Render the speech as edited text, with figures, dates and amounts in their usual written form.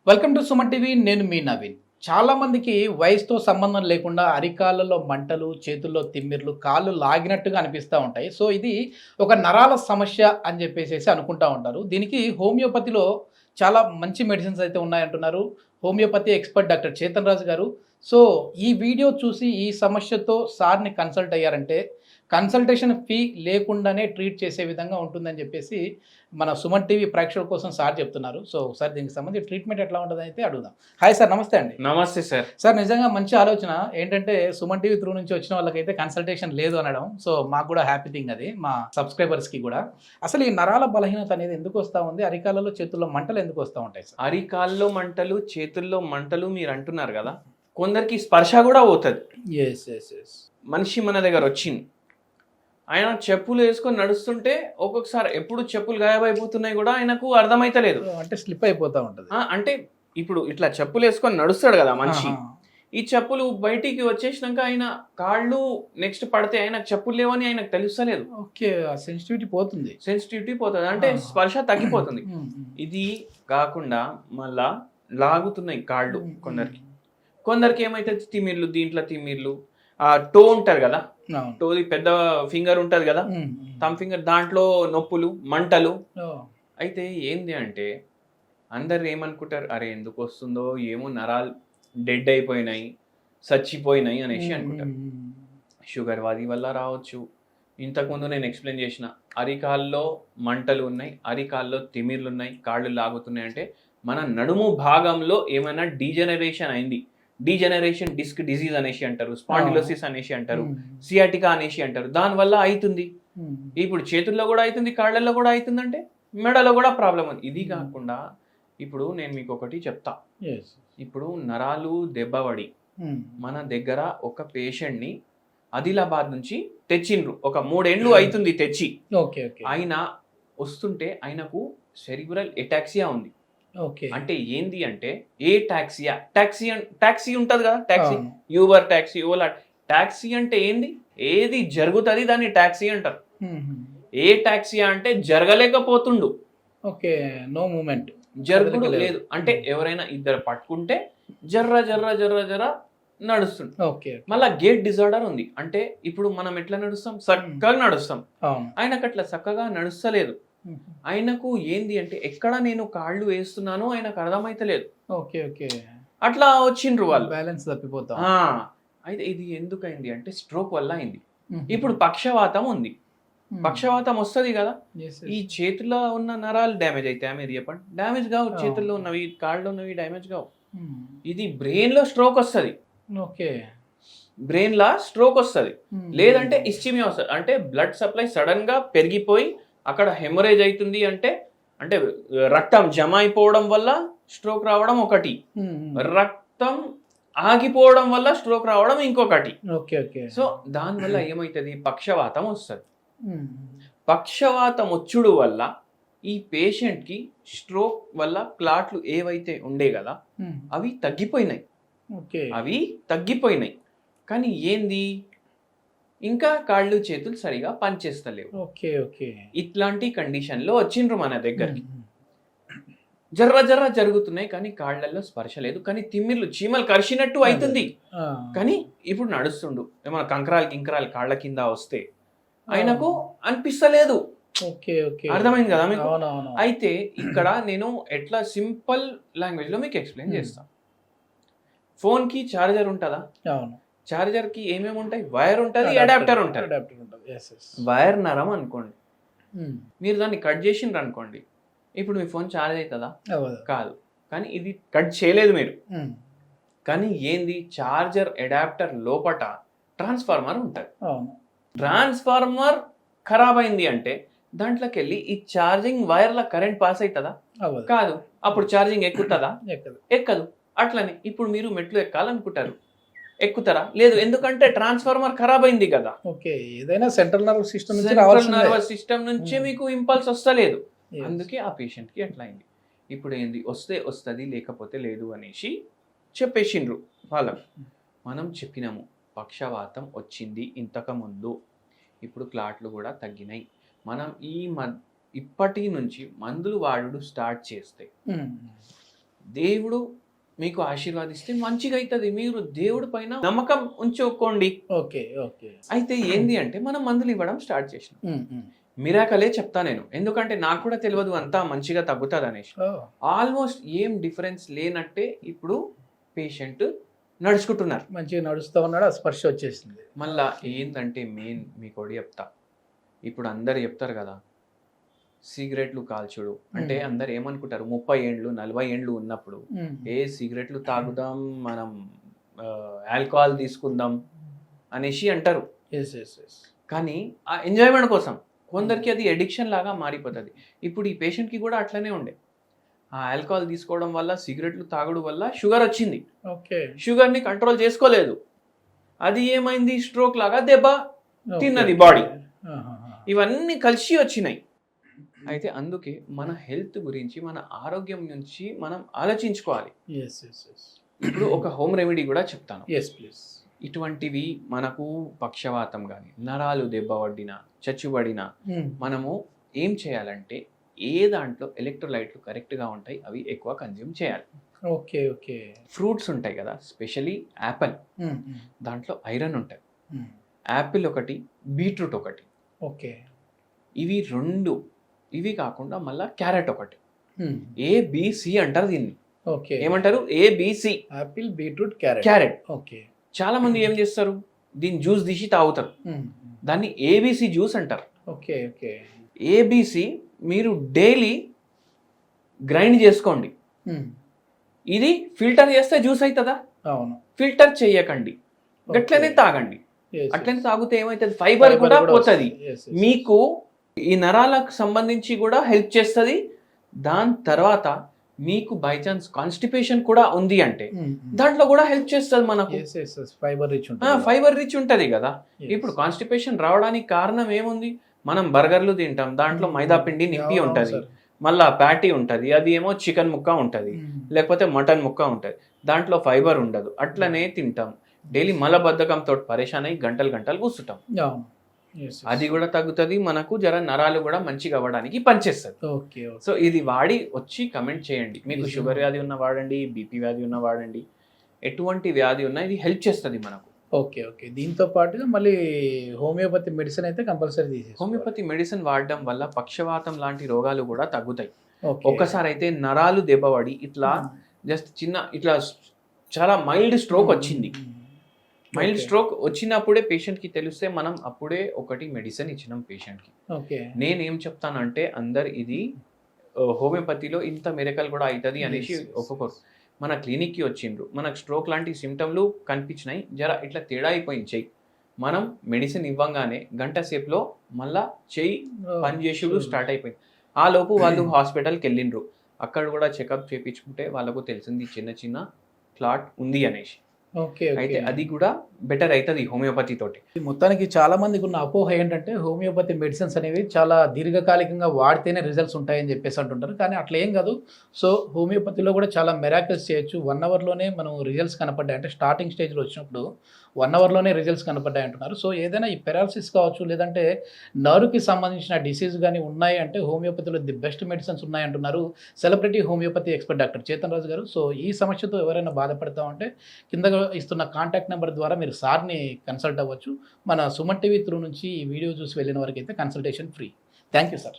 Welcome to Suman TV. నేను మీ నవీన్. చాలా మందికి వయసుతో సంబంధం లేకుండా అరికాళ్ళలో మంటలు, చేతుల్లో తిమ్మిర్లు, కాళ్ళు లాగినట్టుగా అనిపిస్తూ ఉంటాయి. సో ఇది ఒక నరాల సమస్య అని చెప్పేసేసి అనుకుంటా ఉంటారు. దీనికి హోమియోపతిలో చాలా మంచి మెడిసిన్స్ అయితే ఉన్నాయంటున్నారు homeopathy expert doctor Chetan Raju గారు. సో ఈ వీడియో చూసి ఈ సమస్యతో సార్ని కన్సల్ట్ అయ్యారంటే కన్సల్టేషన్ ఫీ లేకుండానే ట్రీట్ చేసే విధంగా ఉంటుందని చెప్పేసి మన సుమన్ టీవీ ప్రేక్షకుల కోసం సార్ చెప్తున్నారు. సో ఒకసారి దీనికి సంబంధించి ట్రీట్మెంట్ ఎట్లా ఉంటుందని అయితే అడుగుదాం. హాయ్ సార్, నమస్తే అండి. నమస్తే సార్. సార్ నిజంగా మంచి ఆలోచన. ఏంటంటే సుమన్ టీవీ త్రూ నుంచి వచ్చిన వాళ్ళకైతే కన్సల్టేషన్ లేదు అనడం, సో మాకు కూడా హ్యాపీ థింగ్ అది, మా సబ్స్క్రైబర్స్కి కూడా. అసలు ఈ నరాల బలహీనత అనేది ఎందుకు వస్తూ ఉంది? అరికాలలో చేతుల్లో మంటలు ఎందుకు వస్తూ ఉంటాయి సార్? అరికాల్లో మంటలు, చేతుల్లో మంటలు మీరు అంటున్నారు కదా, కొందరికి స్పర్శ కూడా పోతుంది. Yes yes yes. మనిషి మన దగ్గర వచ్చింది, ఆయన చెప్పులు వేసుకొని నడుస్తుంటే ఒక్కొక్కసారి ఎప్పుడు చెప్పులు గాయమైపోతున్నాయి కూడా ఆయనకు అర్థమైతలేదు. అంటే స్లిప్ అయిపోతూ ఉంటుంది. అంటే ఇప్పుడు ఇట్లా చెప్పులు వేసుకొని నడుస్తాడు కదా మనిషి, ఈ చెప్పులు బయటికి వచ్చేసినాక ఆయన కాళ్ళు నెక్స్ట్ పడితే ఆయనకు చెప్పులు లేవని ఆయనకు తెలుస్తలేదు. ఓకే, సెన్సిటివిటీ పోతుంది. సెన్సిటివిటీ పోతుంది, అంటే స్పర్శ తగ్గిపోతుంది. ఇది కాకుండా మళ్ళా లాగుతున్నాయి కాళ్ళు కొందరికి. కొందరికి ఏమైతే తిమ్మిర్లు, దీంట్లో తిమ్మిర్లు, టో ఉంటారు కదా, టోది పెద్ద ఫింగర్ ఉంటుంది కదా, థమ్ ఫింగర్, దాంట్లో నొప్పులు, మంటలు. అయితే ఏంది అంటే అందరు ఏమనుకుంటారు, అరే ఎందుకు వస్తుందో ఏమో, నరాలు డెడ్ అయిపోయినాయి, చచ్చిపోయినాయి అనేసి అనుకుంటారు. షుగర్ వాది వల్ల రావచ్చు. ఇంతకుముందు నేను ఎక్స్ప్లెయిన్ చేసిన అరికాల్లో మంటలు ఉన్నాయి, అరికాల్లో తిమిర్లు ఉన్నాయి, కాళ్ళు లాగుతున్నాయి అంటే మన నడుము భాగంలో ఏమైనా డీజనరేషన్ అయింది. డీజనరేషన్ డిస్క్ డిజీజ్ అనేసి అంటారు, స్పాండిలోసిస్ అనేసి అంటారు, సియాటికా అనేసి అంటారు. దానివల్ల అవుతుంది. ఇప్పుడు చేతుల్లో కూడా అవుతుంది, కాళ్ళల్లో కూడా అవుతుంది, అంటే మెడలో కూడా ప్రాబ్లం ఉంది. ఇది కాకుండా ఇప్పుడు నేను మీకు ఒకటి చెప్తా. ఇప్పుడు నరాలు దెబ్బపడి మన దగ్గర ఒక పేషెంట్ని ఆదిలాబాద్ నుంచి తెచ్చిండ్రు, ఒక 3 ఏళ్ళు అవుతుంది తెచ్చి. ఆయన వస్తుంటే ఆయనకు సెరిబ్రల్ ఎటాక్సియా ఉంది. అంటే ఏంది అంటే ఏ టాక్సియా, టాక్సీ ఉంటది కదా, taxi, Uber taxi, Ola taxi అంటే ఏంది, ఏది జరుగుతుంది దాన్ని టాక్సీ అంటారు. ఏ టాక్సియా అంటే జరగలేకపోతుండు, ఓకే, నో మూమెంట్, జరుగుడు లేదు. అంటే ఎవరైనా ఇద్దరు పట్టుకుంటే జర్ర జర్ర జర్ర జర్ర నడుస్తుంది. మళ్ళా గేట్ డిజార్డర్ ఉంది. అంటే ఇప్పుడు మనం ఎట్లా నడుస్తాం, చక్కగా నడుస్తాం, ఆయనకు అట్లా చక్కగా నడుస్తలేదు. ఆయనకు ఏంది అంటే ఎక్కడ నేను కాళ్ళు వేస్తున్నానో ఆయనకు అర్థమైతలేదు. అట్లా వచ్చిండ్రు వాళ్ళు, బ్యాలెన్స్ తప్పిపోతా. అయితే ఇది ఎందుకైంది అంటే స్ట్రోక్ వల్ల అయింది. ఇప్పుడు పక్షవాతం ఉంది. పక్షవాతం వస్తుంది కదా, ఈ చేతిలో ఉన్న నరాలు డ్యామేజ్ అయితే మీరు చెప్పండి, డ్యామేజ్ కావు. చేతుల్లో ఉన్నవి, కాళ్ళలో ఉన్నవి డ్యామేజ్ కావు. ఇది బ్రెయిన్ లో స్ట్రోక్ వస్తుంది. బ్రెయిన్ లా స్ట్రోక్ వస్తుంది, లేదంటే ఇస్చిమియా వస్తుంది. అంటే బ్లడ్ సప్లై సడన్ గా పెరిగిపోయి అక్కడ హెమరేజ్ అవుతుంది. అంటే అంటే రక్తం జమ అయిపోవడం వల్ల స్ట్రోక్ రావడం ఒకటి, రక్తం ఆగిపోవడం వల్ల స్ట్రోక్ రావడం ఇంకొకటి. సో దానివల్ల ఏమవుతుంది, పక్షవాతం వస్తుంది. పక్షవాతం వచ్చుడు వల్ల ఈ పేషెంట్కి స్ట్రోక్ వల్ల క్లాట్లు ఏవైతే ఉండే కదా అవి తగ్గిపోయినాయి. కానీ ఏంది, ఇంకా కాళ్ళు చేతులు సరిగా పనిచేస్తలేవు. ఇట్లాంటి కండిషన్ లో వచ్చిండ్రు మన దగ్గరికి. జర్ర జర్ర జరుగుతున్నాయి కానీ కాళ్ళల్లో స్పర్శ లేదు, కానీ తిమ్మిర్లు, చీమలు కరిచినట్టు అవుతుంది. కానీ ఇప్పుడు నడుస్తుండు, ఏమన్నా కంకరాలు కాళ్ళ కింద వస్తే ఆయనకు అనిపిస్తలేదు. అర్థమైంది కదా మీకు? అయితే ఇక్కడ నేను ఎట్లా సింపుల్ లాంగ్వేజ్ లో మీకు ఎక్స్ప్లెయిన్ చేస్తాను. ఫోన్ కి చార్జర్ ఉంటుందా? చార్జర్ కి ఏమేమి ఉంటాయి, వైర్ ఉంటుంది, అడాప్టర్ ఉంటుంది. వైర్ నరం అనుకోండి, మీరు దాన్ని కట్ చేసిండ్రు అనుకోండి, ఇప్పుడు మీ ఫోన్ ఛార్జ్ అవుతుందా? కాదు. కానీ ఇది కట్ చేయలేదు మీరు. కానీ ఏంది, చార్జర్ అడాప్టర్ లోపట ట్రాన్స్ఫార్మర్ ఉంటుంది. ట్రాన్స్ఫార్మర్ ఖరాబ్ అయింది అంటే దాంట్లోకి వెళ్ళి ఈ ఛార్జింగ్ వైర్ల కరెంట్ పాస్ అవుతుందా? కాదు. అప్పుడు ఛార్జింగ్ ఎక్కుతుందా? ఎక్కదు. అట్లనే ఇప్పుడు మీరు మెట్లు ఎక్కాలనుకుంటారు, ఎక్కుతారా? లేదు. ఎందుకంటే ట్రాన్స్ఫార్మర్ ఖరాబ్ అయింది కదా. ఏదైనా సెంట్రల్ నర్వస్ సిస్టమ్ నుంచి మీకు ఇంపల్స్ వస్తలేదు. అందుకే ఆ పేషెంట్ కి అట్లా అయింది. ఇప్పుడు ఏంది, వస్తే వస్తుంది, లేకపోతే లేదు అనేసి చెప్పేసిండ్రు వాళ్ళకు. మనం చెప్పినాము పక్షవాతం వచ్చింది ఇంతకు ముందు, ఇప్పుడు క్లాట్లు కూడా తగ్గినాయి. మనం ఇప్పటి నుంచి మందులు వాడుడు స్టార్ట్ చేస్తే దేవుడు మీకు ఆశీర్వాదిస్తే మంచిగా అవుతుంది. మీరు దేవుడి పైన నమ్మకం ఉంచుకోండి. Okay okay. అయితే ఏంది అంటే మనం మందులు ఇవ్వడం స్టార్ట్ చేసినాం. మిరాకలే చెప్తా నేను, ఎందుకంటే నాకు కూడా తెలియదు అంతా మంచిగా తగ్గుతుంది అనేసి. ఆల్మోస్ట్ ఏం డిఫరెన్స్ లేనట్టే ఇప్పుడు పేషెంట్ నడుచుకుంటున్నారు, మంచిగా నడుస్తూ ఉన్నాడు, ఆ స్పర్శ వచ్చేసింది. మళ్ళా ఏంటంటే మెయిన్ మీకు చెప్తా, ఇప్పుడు అందరు చెప్తారు కదా సిగరెట్లు కాల్చుడు అంటే అందరు ఏమనుకుంటారు 30 ఏండ్లు 40 ఏండ్లు ఉన్నప్పుడు సిగరెట్లు తాగుదాం, మనం ఆల్కహాల్ తీసుకుందాం అనేసి అంటారు. కానీ ఆ ఎంజాయ్మెంట్ కోసం కొందరికి అది ఎడిక్షన్ లాగా మారిపోతుంది. ఇప్పుడు ఈ పేషెంట్కి కూడా అట్లనే ఉండే, ఆ ఆల్కహాల్ తీసుకోవడం వల్ల సిగరెట్లు తాగుడు వల్ల షుగర్ వచ్చింది. షుగర్ని కంట్రోల్ చేసుకోలేదు, అది ఏమైంది స్ట్రోక్ లాగా దెబ్బ తిన్నది బాడీ. ఇవన్నీ కలిసి వచ్చినాయి. అయితే అందుకే మన హెల్త్ గురించి, మన ఆరోగ్యం నుంచి మనం ఆలోచించుకోవాలి. ఇప్పుడు ఒక హోమ్ రెమెడీ కూడా చెప్తాను. ఇటువంటివి మనకు పక్షవాతం కానీ, నరాలు దెబ్బపడినా, చచ్చుబడినా మనము ఏం చేయాలంటే ఏ దాంట్లో ఎలక్ట్రోలైట్లు కరెక్ట్గా ఉంటాయి అవి ఎక్కువ కన్జ్యూమ్ చేయాలి. Okay okay. ఫ్రూట్స్ ఉంటాయి కదా, స్పెషలీ యాపిల్, దాంట్లో ఐరన్ ఉంటుంది. యాపిల్ ఒకటి, బీట్రూట్ ఒకటి. ఓకే. ఇవి రెండు. ఇవి కాకుండా మళ్ళీ క్యారెట్ ఒకటి, ఏబిసి అంటారు దీన్ని. ఓకే. ఏమంటారు? ABC. Apple, beetroot, carrot. Carrot. Okay. చాలా మంది ఏం చేస్తారు, దీని జ్యూస్ తీసి తాగుతారు, దాన్ని ఏబిసి జ్యూస్ అంటారు. Okay okay. ఏబిసి మీరు డైలీ గ్రైండ్ చేసుకోండి. ఇది ఫిల్టర్ చేస్తే జ్యూస్ అవుతుందా? అవును. ఫిల్టర్ చేయకండి, గట్లనే తాగండి. అట్లనే తాగితే ఏమవుతుంది, ఫైబర్ కూడా పోతుంది మీకు, ఈ నరాలకు సంబంధించి కూడా హెల్ప్ చేస్తుంది. దాని తర్వాత మీకు బై ఛాన్స్ కాన్స్టిపేషన్ కూడా ఉంది అంటే దాంట్లో కూడా హెల్ప్ చేస్తుంది మనకు. ఫైబర్ రిచ్ ఉంటుంది కదా. ఇప్పుడు కాన్స్టిపేషన్ రావడానికి కారణం ఏముంది, మనం బర్గర్లు తింటాం, దాంట్లో మైదా పిండి నింపి ఉంటుంది, మళ్ళా ప్యాటీ ఉంటుంది, అది ఏమో చికెన్ ముక్క ఉంటుంది, లేకపోతే మటన్ ముక్క ఉంటుంది, దాంట్లో ఫైబర్ ఉండదు. అట్లనే తింటాం, డైలీ మలబద్ధకంతో పరేషాన్ అయ్యి గంటలు గంటలు కూర్చుంటాం. అది కూడా తగ్గుతుంది, మనకు జర నరాలు కూడా మంచిగా అవ్వడానికి పనిచేస్తుంది. సో ఇది వాడి వచ్చి కమెంట్ చేయండి. మీకు షుగర్ వ్యాధి ఉన్న వాడండి, బీపీ వ్యాధి ఉన్న వాడండి, ఎటువంటి వ్యాధి ఉన్నా ఇది హెల్ప్ చేస్తుంది మనకు. Okay okay. దీంతో పాటుగా మళ్ళీ హోమియోపతి మెడిసిన్ అయితే కంపల్సరీ తీసేసి, హోమియోపతి మెడిసిన్ వాడడం వల్ల పక్షవాతం లాంటి రోగాలు కూడా తగ్గుతాయి. ఒక్కసారి అయితే నరాలు దెబ్బపడి ఇట్లా జస్ట్ చిన్న ఇట్లా చాలా మైల్డ్ స్ట్రోక్ వచ్చింది. మైల్డ్ స్ట్రోక్ వచ్చినప్పుడే పేషెంట్కి తెలిస్తే మనం అప్పుడే ఒకటి మెడిసిన్ ఇచ్చినాం పేషెంట్కి. నేనేం చెప్తానంటే అందరు ఇది హోమియోపతిలో ఇంత మిరకల్ కూడా అవుతుంది అనేసి ఒక్కొక్కరు మన క్లినిక్కి వచ్చిండ్రు, మనకు స్ట్రోక్ లాంటి సిమ్టమ్లు కనిపించినాయి, జర ఇట్లా తేడా అయిపోయింది చెయ్యి, మనం మెడిసిన్ ఇవ్వంగానే గంట సేపులో మళ్ళా చెయ్యి పనిచేసుడు స్టార్ట్ అయిపోయింది. ఆ లోపు వాళ్ళు హాస్పిటల్కి వెళ్ళిండ్రు, అక్కడ కూడా చెకప్ చేయించుకుంటే వాళ్ళకు తెలిసింది చిన్న చిన్న క్లాట్ ఉంది అనేసి. అయితే అది కూడా బెటర్ అవుతుంది హోమియోపతి తోటి. మొత్తానికి చాలా మందికి ఉన్న అపోహ ఏంటంటే హోమియోపతి మెడిసిన్స్ అనేవి చాలా దీర్ఘకాలికంగా వాడితేనే రిజల్ట్స్ ఉంటాయని చెప్పేసి అంటుంటారు, కానీ అట్లా ఏం కాదు. సో హోమియోపతిలో కూడా చాలా మెరాకిల్స్ చేయొచ్చు. 1 అవర్లోనే మనం రిజల్ట్స్ కనపడ్డాయి, అంటే స్టార్టింగ్ స్టేజ్లో వచ్చినప్పుడు 1 అవర్లోనే రిజల్ట్స్ కనపడ్డాయి అంటున్నారు. సో ఏదైనా ఈ పెరాలసిస్ కావచ్చు, లేదంటే నర్వ్కి సంబంధించిన డిసీజ్ కానీ ఉన్నాయి అంటే హోమియోపతిలో ది బెస్ట్ మెడిసిన్స్ ఉన్నాయి అంటున్నారు celebrity homeopathy expert doctor Chetan Raju గారు. సో ఈ సమస్యతో ఎవరైనా బాధపడతామంటే కింద ఇస్తున్న కాంటాక్ట్ నెంబర్ ద్వారా మీరు సార్ని కన్సల్ట్ అవ్వచ్చు. మన సుమన్ టీవీ త్రూ నుంచి ఈ వీడియో చూసి వెళ్ళిన వరకు అయితే consultation free. Thank you sir.